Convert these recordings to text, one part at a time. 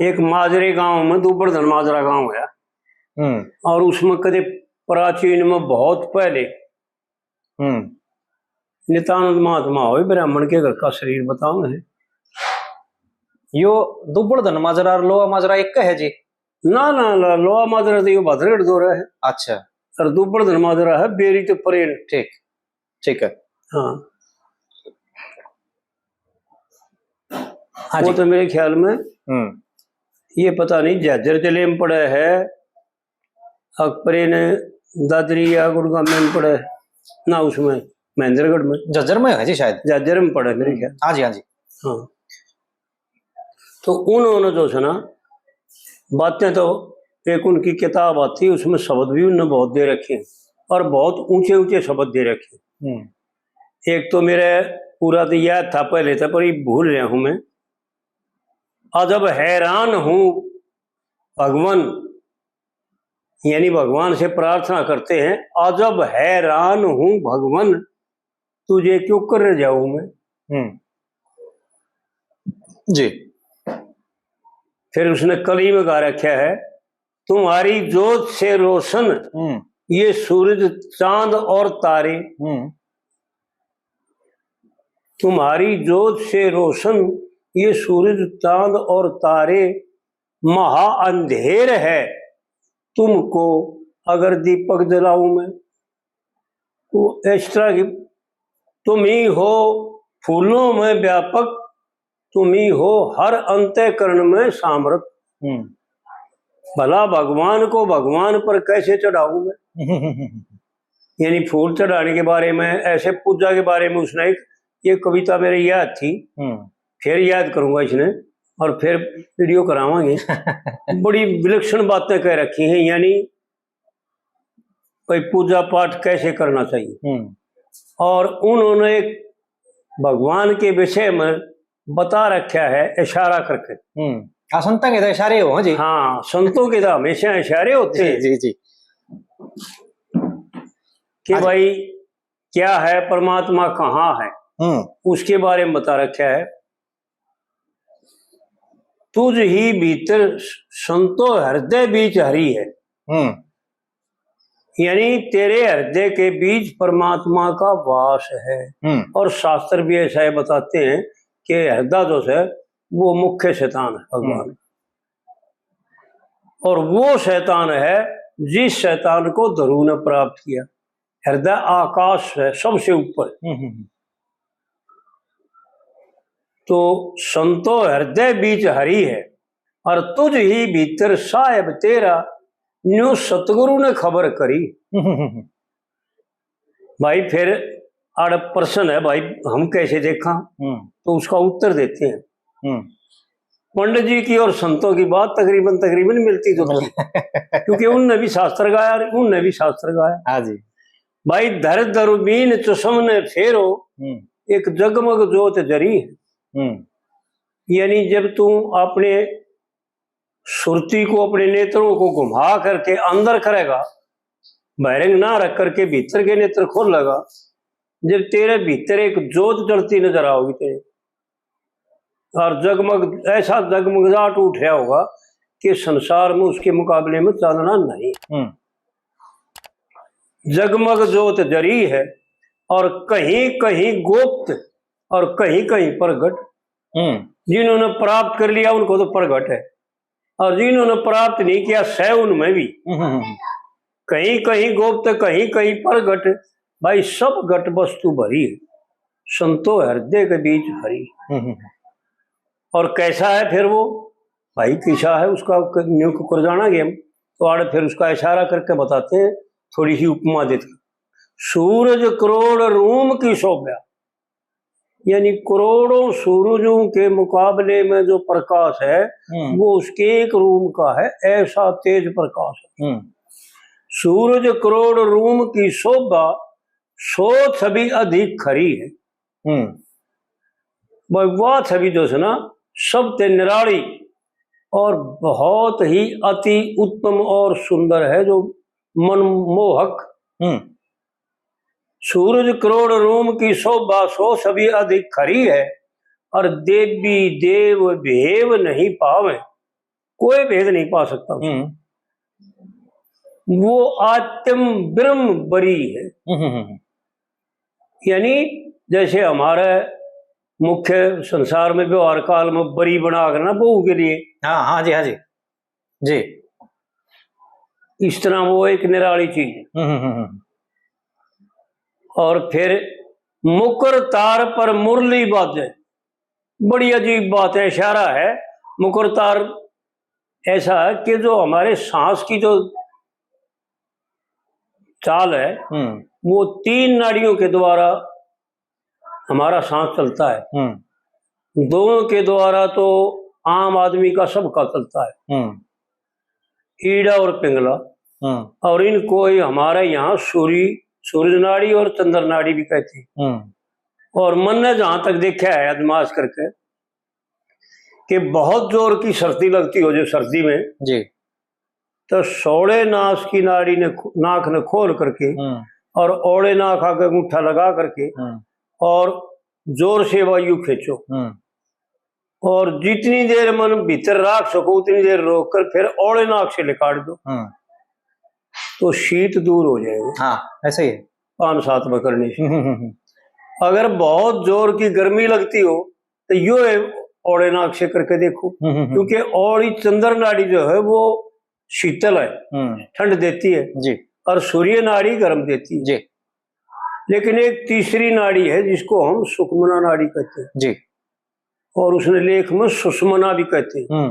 एक माजरे गांव में दुबड़धन माजरा गांव है। और उसमें कदे प्राचीन में बहुत पहले नित्यानंद महात्मा हो ब्राह्मण के घर का शरीर बताऊंगे। यो दुबड़धन माजरा और लोहा माजरा एक है जी? ना ना ना, लोहा माजरा तो यो भद्रगढ़ दो रहा है। अच्छा। और दुबड़धन माजरा है बेरी तो परेन। ठीक ठीक है। हाँ वो तो मेरे ख्याल में ये पता नहीं झाझर जिले में पड़ा है, अकबरे ने दादरी या गुड़गांव में पड़ा है ना, उसमें महेंद्रगढ़ में। झज्जर में है जी शायद? झाझर में पड़ा है मेरे ख्याल। हाँ जी हाँ जी। हाँ तो उन्होंने जो है ना बातें, तो एक उनकी किताब आती है उसमें शब्द भी उन्होंने बहुत दे रखे हैं और बहुत ऊंचे ऊंचे शब्द दे रखे हैं। एक तो मेरे पूरा तो याद था पहले था पर ये भूल रहा हूं मैं। अजब हैरान हूं भगवान, यानी भगवान से प्रार्थना करते हैं, अजब हैरान हूं भगवान तुझे क्यों कर जाऊं मैं। जी। फिर उसने कली में गा रखा है, तुम्हारी जोत से रोशन ये सूरज चांद और तारे, तुम्हारी जोत से रोशन ये सूरज चांद और तारे, महा अंधेर है तुमको अगर दीपक जलाऊं मैं। तो इस तरह की तुम ही हो फूलों में व्यापक, तुम ही हो हर अंतःकरण में सामर्थ। भला भगवान को भगवान पर कैसे चढ़ाऊं मैं। यानी फूल चढ़ाने के बारे में, ऐसे पूजा के बारे में उसने एक ये कविता मेरे याद थी, फिर याद करूंगा इसने और फिर वीडियो करावांगे। बड़ी विलक्षण बातें कह रखी हैं, यानी कोई पूजा पाठ कैसे करना चाहिए। और उन्होंने एक भगवान के विषय में बता रखा है इशारा करके। संतों के तो इशारे हो जी। हाँ संतों के तो हमेशा इशारे होते हैं जी जी कि भाई क्या है परमात्मा कहाँ है, उसके बारे में बता रखा है। तुझ ही भीतर संतो हृदय बीच हरि है, यानी तेरे हृदय के बीच परमात्मा का वास है। और शास्त्र भी ऐसा बताते हैं कि हृदय जो है वो मुख्य शैतान है भगवान, और वो शैतान है जिस शैतान को ध्रुव ने प्राप्त किया। हृदय आकाश है सबसे ऊपर। तो संतो हृदय बीच हरि है और तुझ ही भीतर साहेब तेरा, न्यू सतगुरु ने खबर करी। भाई फिर आड़ प्रश्न है भाई हम कैसे देखा, तो उसका उत्तर देते हैं। पंडित जी की और संतों की बात तकरीबन मिलती जुलती, क्योंकि उनने भी शास्त्र गाया, उनने भी शास्त्र गाया। हाँ जी। भाई धर दरबीन चुसम ने फेरो, एक जगमग जोत जरी है। यानी जब तू अपने सुरती को अपने नेत्रों को घुमा करके अंदर करेगा, बहरंग ना रख करके भीतर के नेत्र खोल लगा, जब तेरे भीतर एक जोत जलती नजर आओगी तेरे, और जगमग ऐसा जगमगाट उठ रहा होगा कि संसार में उसके मुकाबले में चांदना नहीं। जगमग जोत जरी है और कहीं कहीं गुप्त और कहीं कहीं प्रगट। जिन्होंने प्राप्त कर लिया उनको तो प्रगट है, और जिन्होंने प्राप्त नहीं किया सह उनमें भी कहीं कहीं गुप्त कहीं कहीं प्रगट। भाई सब घट वस्तु भरी है, संतो हृदय के बीच हरी। और कैसा है फिर वो, भाई कैसा है उसका न्यू कर जाना गेम, तो आड़ फिर उसका इशारा करके बताते हैं, थोड़ी सी उपमा देते। सूरज करोड़ रूम की शोभा, यानी करोड़ों सूरजों के मुकाबले में जो प्रकाश है वो उसके एक रूम का है, ऐसा तेज प्रकाश है। सूरज करोड़ रूम की शोभा, सो छवि अधिक खरी है। वह छवि जो है ना सबसे निराली और बहुत ही अति उत्तम और सुंदर है, जो मनमोहक। सूरज करोड़ रूम की शोभा, सो छवि अधिक खरी है, और देवी देव भेव नहीं पावे, कोई भेद नहीं पा सकता। वो आत्म ब्रह्म बरी है। यानी जैसे हमारे मुख्य संसार में व्यवहार काल में बरी बना कर ना बहू के लिए, हाँ हाँ जी, हाँ जी जी, इस तरह वो एक निराली चीज है। और फिर मुकर तार पर मुरली बाजे, बड़ी अजीब बात है, इशारा है। मुकर तार ऐसा है कि जो हमारे सांस की जो चाल है वो 3 नाड़ियों के द्वारा हमारा सांस चलता है। दोनों के द्वारा तो आम आदमी का सबका चलता है, ईड़ा और पिंगला। और इनको ही हमारे यहाँ सूर्य नाड़ी और चंद्र नाड़ी भी कहते हैं। और मन ने जहां तक देखा है अदमाश करके कि बहुत जोर की सर्दी लगती हो जो सर्दी में जी, तो सौड़े नाक की नाड़ी ने नाक ने खोल करके और ओड़े नाक आगे अंगूठा लगा करके और जोर से वायु खींचो और जितनी देर मन भीतर रख सको उतनी देर रोक कर फिर ओड़े नाक से निकाल दो तो शीत दूर हो जाएगा। हाँ ऐसे ही है 5-7 में करने से। अगर बहुत जोर की गर्मी लगती हो तो यो ओड़े नाक से करके देखो, क्योंकि ओड़ी चंद्र नाड़ी जो है वो शीतल है, ठंड देती है जी, और सूर्य नाड़ी गर्म देती है जी। लेकिन एक तीसरी नाड़ी है जिसको हम सुषुम्ना नाड़ी कहते हैं जी, और उसने लेख में सुषुम्ना भी कहते हैं,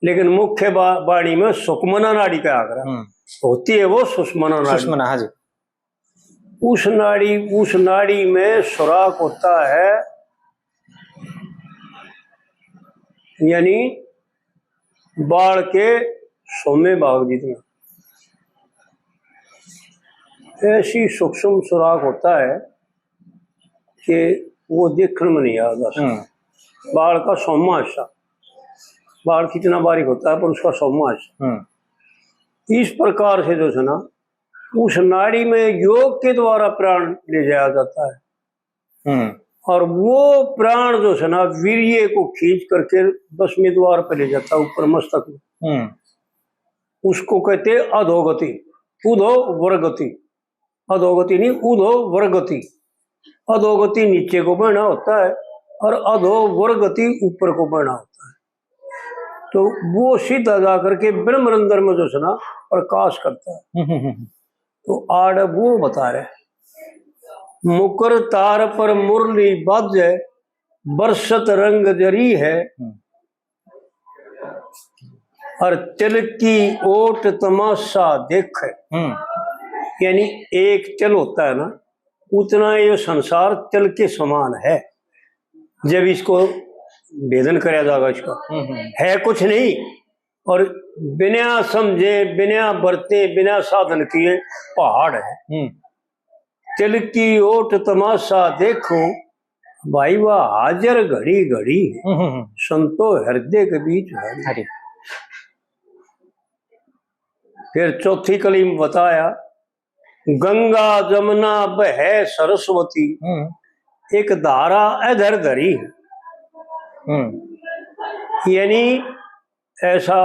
लेकिन मुख्य वाणी में सुषुम्ना नाड़ी का आग्रह होती है, वो सुषुम्ना नाड़ी। हाँ जी। उस नाड़ी में सुराख होता है, यानी बाढ़ के सोमे भाग जितना ऐसी सूक्ष्म सुराख होता है कि वो देखने में नहीं आता। बाढ़ का 100वां हिस्सा, बाढ़ कितना बारीक होता है पर उसका 100वां हिस्सा। इस प्रकार से जो है ना उस नाड़ी में योग के द्वारा प्राण ले जाया जाता है और वो प्राण जो है ना वीर्य को खींच करके 10वें द्वार पर ले जाता है ऊपर मस्तक में। उसको कहते हैं अधोगति, उधो वरगति। अधोगति नहीं, उधो वरगति। अधोगति नीचे को बहना होता है और अधो वरगति ऊपर को बहना होता है। तो वो सीधा जा करके ब्रह्मरंध्र में जो है ना प्रकाश करता है। तो आड़ वो बता रहे मुकर तार पर मुरली बाजे बरसत रंग जरी है और तिल की ओट तमाशा देख है। यानी एक तिल होता है ना उतना ये संसार तिल के समान है। जब इसको भेदन कराया जाएगा इसका है कुछ नहीं और बिना समझे बिना बरते बिना साधन किए पहाड़ है। तिल की ओट तमाशा देखो भाई वह हाजर घड़ी घड़ी संतो हृदय के बीच है। फिर चौथी कली में बताया गंगा जमुना बह सरस्वती एक धारा अधर धरी। यानी ऐसा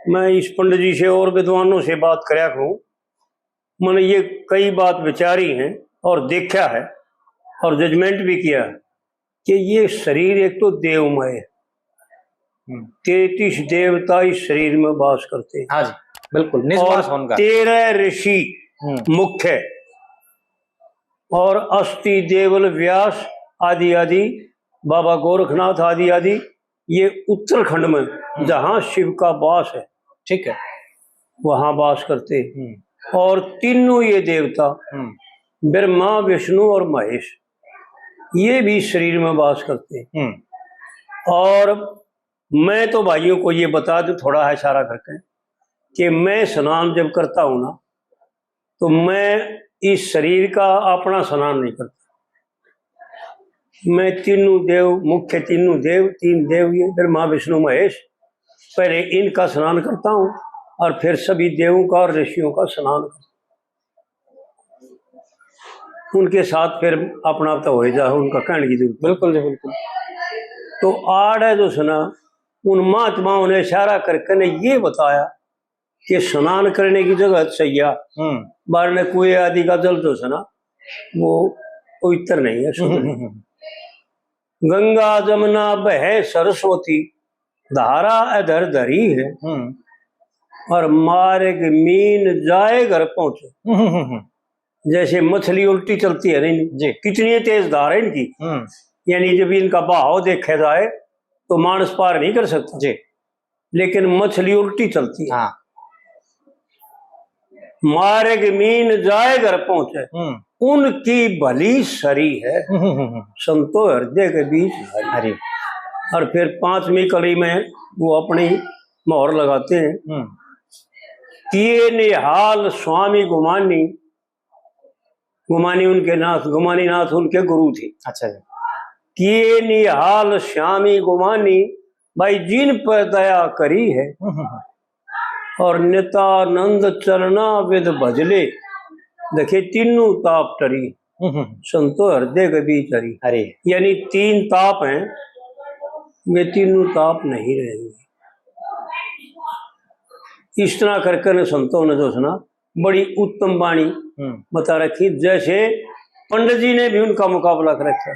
मैं इस पंडित जी से और विद्वानों से बात कराया हूँ, मैंने ये कई बात विचारी हैं और देखा है और जजमेंट भी किया है कि ये शरीर एक तो देवमय है, 33 देवता इस शरीर में वास करते हैं। हाँ जी बिल्कुल, और 13 ऋषि मुख्य और अस्थि देवल व्यास आदि आदि बाबा गोरखनाथ आदि आदि ये उत्तराखंड में जहां शिव का वास है, ठीक है, वहां वास करते हैं। और तीनों ये देवता ब्रह्मा विष्णु और महेश ये भी शरीर में वास करते हैं। और मैं तो भाइयों को ये बता दूं थोड़ा है इशारा करके कि मैं स्नान जब करता हूं ना तो मैं इस शरीर का अपना स्नान नहीं करता। मैं तीनों देव मुख्य तीन देव ये ब्रह्मा विष्णु महेश पहले इनका स्नान करता हूँ और फिर सभी देवों का और ऋषियों का स्नान करता हूँ। उनके साथ फिर अपना तो हो जाए उनका कहने की जरूरत। बिल्कुल जी बिल्कुल। तो आड़ है जो सुना उन महात्माओं ने इशारा करके ने ये बताया कि स्नान करने की जगह सैया बार ने कुएं आदि का जल जो है ना वो पवित्र नहीं है, शुद्ध नहीं। गंगा जमुना बहे सरस्वती धारा अधर धरी है और मार्ग मीन जाए घर पहुंचे। जैसे मछली उल्टी चलती है नहीं जी। कितनी तेज धार है इनकी, यानी जब इनका बहाव देखा जाए तो मानस पार नहीं कर सकता जी। लेकिन मछली उल्टी चलती है। हाँ। मार्ग मीन जाए घर पहुंचे उनकी भली सरी है संतो हृदय के बीच हरी। और फिर 5वीं कड़ी में वो अपनी मोहर लगाते हैं, किए निहाल स्वामी गुमानी। गुमानी उनके नाथ, गुमानी नाथ उनके गुरु थे। अच्छा जी। किए निहाल श्यामी गुमानी भाई जिन पर दया करी है और नितानंद चरना विद भजले देखे तीनों ताप टरी संतो हृदय के बीच हरी। अरे यानी 3 ताप हैं, वे तीनों ताप नहीं रहेंगे। इस तरह करके संतों ने जो सुना बड़ी उत्तम वाणी बता रखी, जैसे पंडित जी ने भी उनका मुकाबला कर रखा।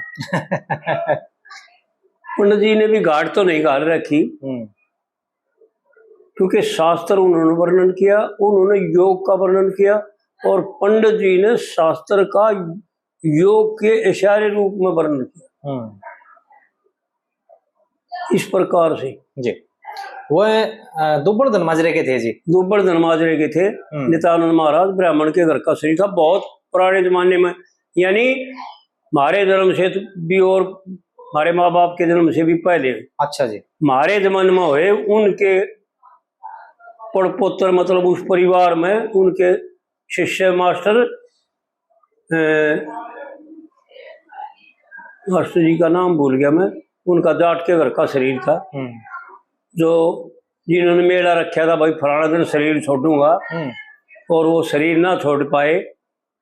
पंडित जी ने भी घाट तो नहीं घाल रखी क्योंकि शास्त्र उन्होंने वर्णन किया, उन्होंने योग का वर्णन किया और पंडित जी ने शास्त्र का योग के इशारे रूप में वर्णन किया। इस प्रकार से जी। वो दुब्बड़ धनमाजरे के थे जी। दुब्बड़ धनमाजरे के थे। नित्यानंद महाराज ब्राह्मण के घर का शरीर था, बहुत पुराने जमाने में, यानी हमारे जन्म से भी और हमारे माँ बाप के जन्म से भी पहले। अच्छा जी। हमारे जमाने में हुए उनके पड़पोत्र, मतलब उस परिवार में उनके शिष्य मास्टर मास्टर जी का नाम भूल गया मैं, उनका जाट के घर का शरीर था जो जिन्होंने मेला रखा था भाई फलाना दिन शरीर छोड़ूंगा और वो शरीर ना छोड़ पाए,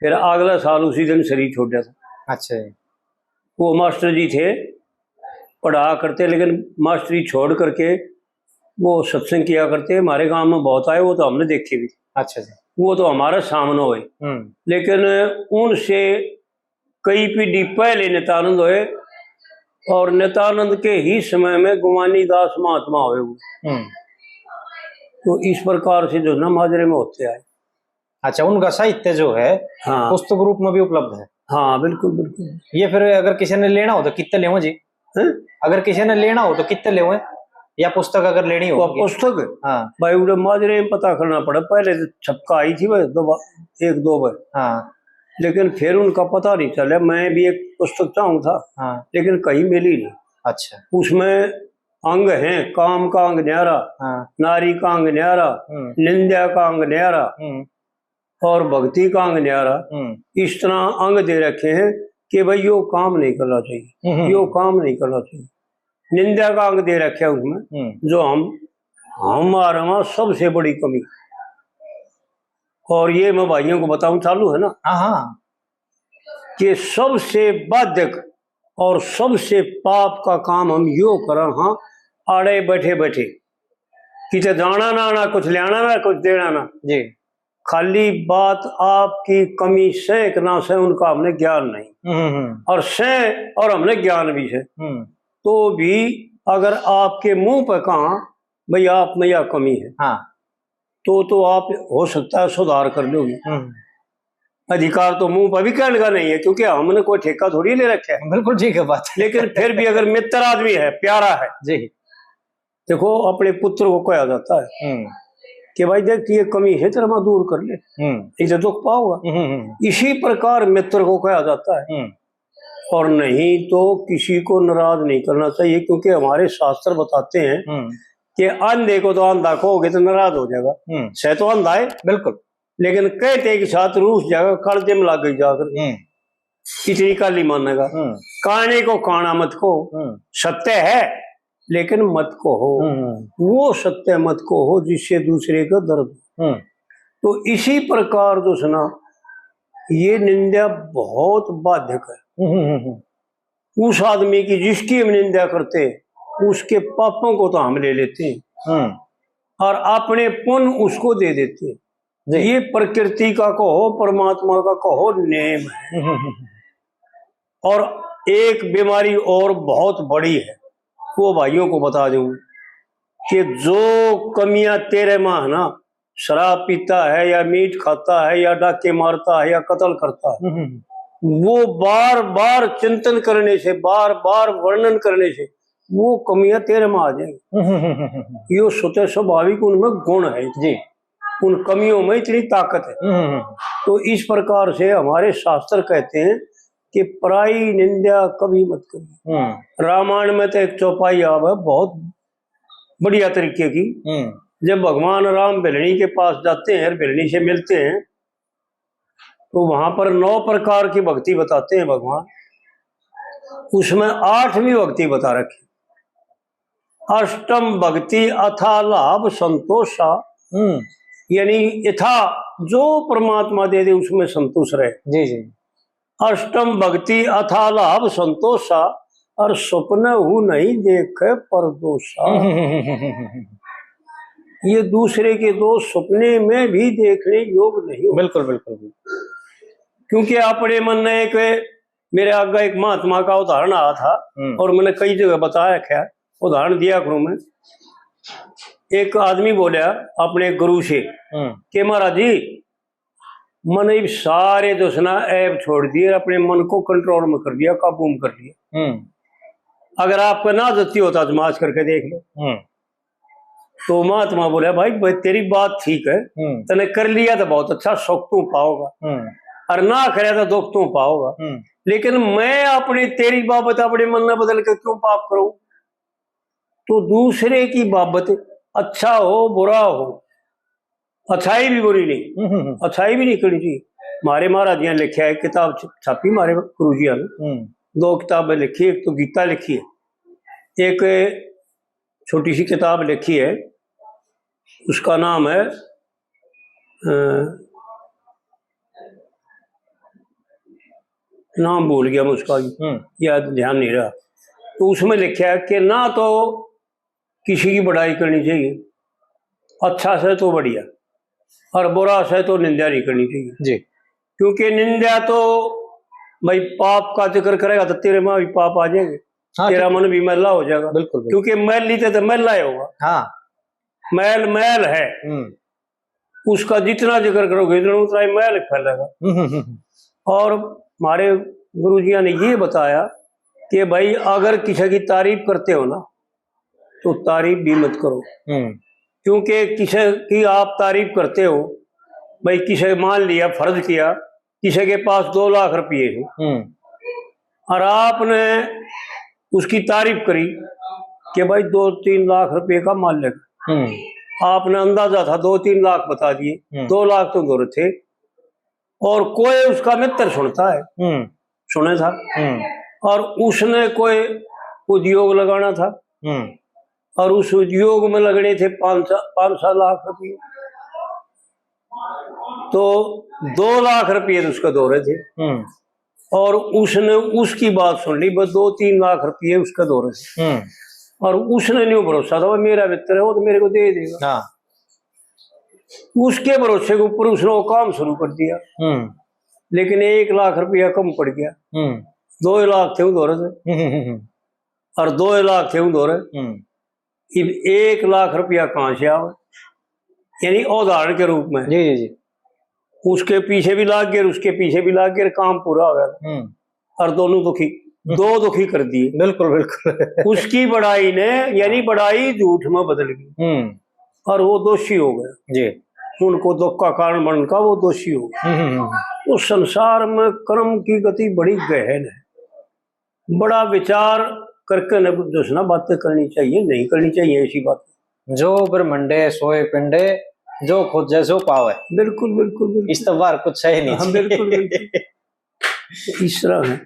फिर अगला साल उसी दिन शरीर छोड़ दिया था। अच्छा। वो मास्टर जी थे, पढ़ा करते, लेकिन मास्टरी छोड़ करके वो सत्संग किया करते। हमारे गांव में बहुत आए, वो तो हमने देखे भी। अच्छा जी। वो तो हमारे सामने हुए, लेकिन उनसे कई पीढ़ी पहले नित्यानंद हुए और नित्यानंद के ही समय में गुमानी दास महात्मा हुए वो। तो इस प्रकार से जो ना माजरे में होते आए। अच्छा, उनका साहित्य जो है हाँ पुस्तक रूप में भी उपलब्ध है। हाँ बिल्कुल बिल्कुल। ये फिर अगर किसी ने लेना हो तो कितने ले जी? अगर किसी ने लेना हो तो कितने ले, या पुस्तक अगर लेनी हो? पुस्तक हाँ भाई उधर माजरे में पता करना पड़ा। पहले तो छपका आई थी भाई 1-2 बार, हाँ, लेकिन फिर उनका पता नहीं चला। मैं भी एक पुस्तक चाहूँ था, हाँ, लेकिन कहीं मिली नहीं। अच्छा। उसमें अंग हैं, काम का अंग न्यारा, हाँ, नारी का अंग न्यारा, निंदा का अंग न्यारा और भक्ति का अंग न्यारा। इस तरह अंग दे रखे हैं कि भाई यो काम नहीं करना चाहिए, यो काम नहीं करना चाहिए। निंदा का अंग दे रखे उसमें, जो हमारे वहां सबसे बड़ी कमी। और ये मैं भाइयों को बताऊं चालू है ना, हाँ, कि सबसे बाध्यक और सबसे पाप का काम हम यो करें, हाँ, आड़े बैठे बैठे किसे जाना ना कुछ लेना ना कुछ देना ना जी। खाली बात आपकी कमी से ना से उनका हमने ज्ञान नहीं, और से और हमने ज्ञान भी है, तो भी अगर आपके मुंह पर कहा भाई आप में यह कमी है, हाँ, तो आप हो सकता है सुधार कर लोगे। अधिकार तो मुंह पर भी कहने का नहीं है, क्योंकि हमने कोई ठेका थोड़ी ले रखा है। बिल्कुल ठीक है बात। लेकिन फिर भी अगर मित्र आदमी है, प्यारा है जी, देखो अपने पुत्र को कहा जाता है कि भाई देख ये कमी है तेरा, मैं दूर कर ले, इसे दुख पाओगा। इसी प्रकार मित्र को कहा जाता है। और नहीं तो किसी को नाराज नहीं करना चाहिए, क्योंकि हमारे शास्त्र बताते हैं कि अंधे को तो अंधा कहोगे तो नाराज हो जाएगा। सह तो अंधा है बिल्कुल, लेकिन कहते के साथ रूस जाएगा, कर्जे में लग गई जाकर इतनी काली मानेगा। काने को काना मत को, सत्य है लेकिन मत को हो, वो सत्य मत को हो जिससे दूसरे का दर्द। तो इसी प्रकार जो सुना ये निंदा बहुत बाध्यक है। उस आदमी की जिसकी हम निंदा करते उसके पापों को तो हम ले लेते हैं और अपने पुण्य उसको दे देते हैं। ये प्रकृति का कहो, परमात्मा का कहो, नेम है। और एक बीमारी और बहुत बड़ी है, वो भाइयों को बता दूं कि जो कमियां तेरे मां है ना, शराब पीता है या मीट खाता है या डाके मारता है या कत्ल करता है, वो बार बार चिंतन करने से, बार बार वर्णन करने से वो कमियां तेरे में आ जाएंगी। ये स्वतः स्वाभाविक उनमें गुण है जी, उन कमियों में इतनी ताकत है। तो इस प्रकार से हमारे शास्त्र कहते हैं कि पराई निंदा कभी मत करिए। रामायण में तो एक चौपाई आव है बहुत बढ़िया तरीके की। जब भगवान राम भिलनी के पास जाते हैं, भिलनी से मिलते हैं, तो वहां पर 9 प्रकार की भक्ति बताते हैं भगवान। उसमें 8वीं भक्ति बता रखी, अष्टम भक्ति अथा लाभ संतोषा, यानी यथा जो परमात्मा दे दे उसमें संतोष रहे। जी जी। अष्टम भक्ति अथा लाभ संतोषा, और स्वप्न हूं नहीं देखे परदोषा। ये दूसरे के दोष सपने में भी देखने योग नहीं हो। बिल्कुल बिल्कुल। क्योंकि अपने मन में एक मेरे आगे एक महात्मा का उदाहरण आया था और मैंने कई जगह बताया, क्या उदाहरण दिया करूं मैं। एक आदमी बोला अपने गुरु से कि महाराज जी, मैंने सारे दुश्मना ऐब छोड़ दिए, अपने मन को कंट्रोल में कर दिया, काबू में कर दिया। अगर आपका ना जती होता आजमाश करके देख लो। तो महात्मा बोला भाई तेरी बात ठीक है, तने कर लिया तो बहुत अच्छा, सुख तू पाओगा, और ना करे तो दुख तू पाओगा। लेकिन मैं अपनी तेरी बाबत अपने मन में बदल के क्यों पाप करूं? तो दूसरे की बाबत अच्छा हो बुरा हो, अच्छाई भी बुरी नहीं, अच्छाई भी नहीं करनी चाहिए। हमारे महाराज जी ने लिखा है, किताब छापी हमारे गुरु जी ने, 2 किताबें लिखी। एक तो गीता लिखी है, एक छोटी सी किताब लिखी है, उसका नाम है नाम भूल गया मैं उसका, याद ध्यान नहीं रहा। तो उसमें लिखा है कि ना तो किसी की बड़ाई करनी चाहिए, अच्छा से तो बढ़िया, और बुरा से तो निंदा नहीं करनी चाहिए जी। क्योंकि निंदा तो भाई पाप का जिक्र करेगा तो तेरे में भी पाप आ जाएंगे। हाँ, तेरा मन भी मैला हो जाएगा। बिल्कुल, क्योंकि मैल लीते तो मैला ही होगा। हाँ, मैल मैल है, उसका जितना जिक्र करोगे उतना ही मैल फैलेगा। और हमारे गुरुजिया ने ये बताया कि भाई अगर किसी की तारीफ करते हो ना, तो तारीफ भी मत करो। क्योंकि किसी की आप तारीफ करते हो, भाई किसी मान लिया फर्ज किया, किसी के पास 2 लाख रुपये है और आपने उसकी तारीफ करी कि भाई 2-3 लाख रुपए का मालिक, आपने अंदाजा था 2-3 लाख बता दिए, 2 लाख तो दूर थे, और कोई उसका मित्र सुनता है, सुने था, और उसने कोई उद्योग लगाना था, और उस उद्योग में लगने थे 5-7 लाख रुपये, तो 2 लाख रुपये उसका दौरे थे, और उसने उसकी बात सुन ली, बस 2-3 लाख रुपये उसका दौरे थे, और उसने नहीं भरोसा था मेरा मित्र है वो तो मेरे को दे देगा। हाँ। उसके भरोसे के ऊपर उसने वो काम शुरू कर दिया, लेकिन 1 लाख रुपया कम पड़ गया। 2 लाख थे दौरे से, और 2 लाख थे दौरे, 1 लाख रुपया कहां से आवे? यानी उदाहरण के रूप में जी जी जी, उसके पीछे भी लाग गया, उसके पीछे भी लाग गया, काम पूरा हो गया, और दोनों दुखी, 2 दुखी कर दिए। बिल्कुल बिल्कुल। उसकी बड़ाई ने, यानी बड़ाई झूठ में बदल गई, और वो दोषी हो गया जी, उनको दुख का कारण बनकर वो दोषी हो गया। तो संसार में कर्म की गति बड़ी गहन है, बड़ा विचार करके न बातें करनी चाहिए, नहीं करनी चाहिए ऐसी बात। जो ब्रह्मंडे सोए पिंडे, जो खोजे सो पावे। बिल्कुल बिल्कुल, इस तबार कुछ है नहीं। बिल्कुल बिल्कुल इस तरह है।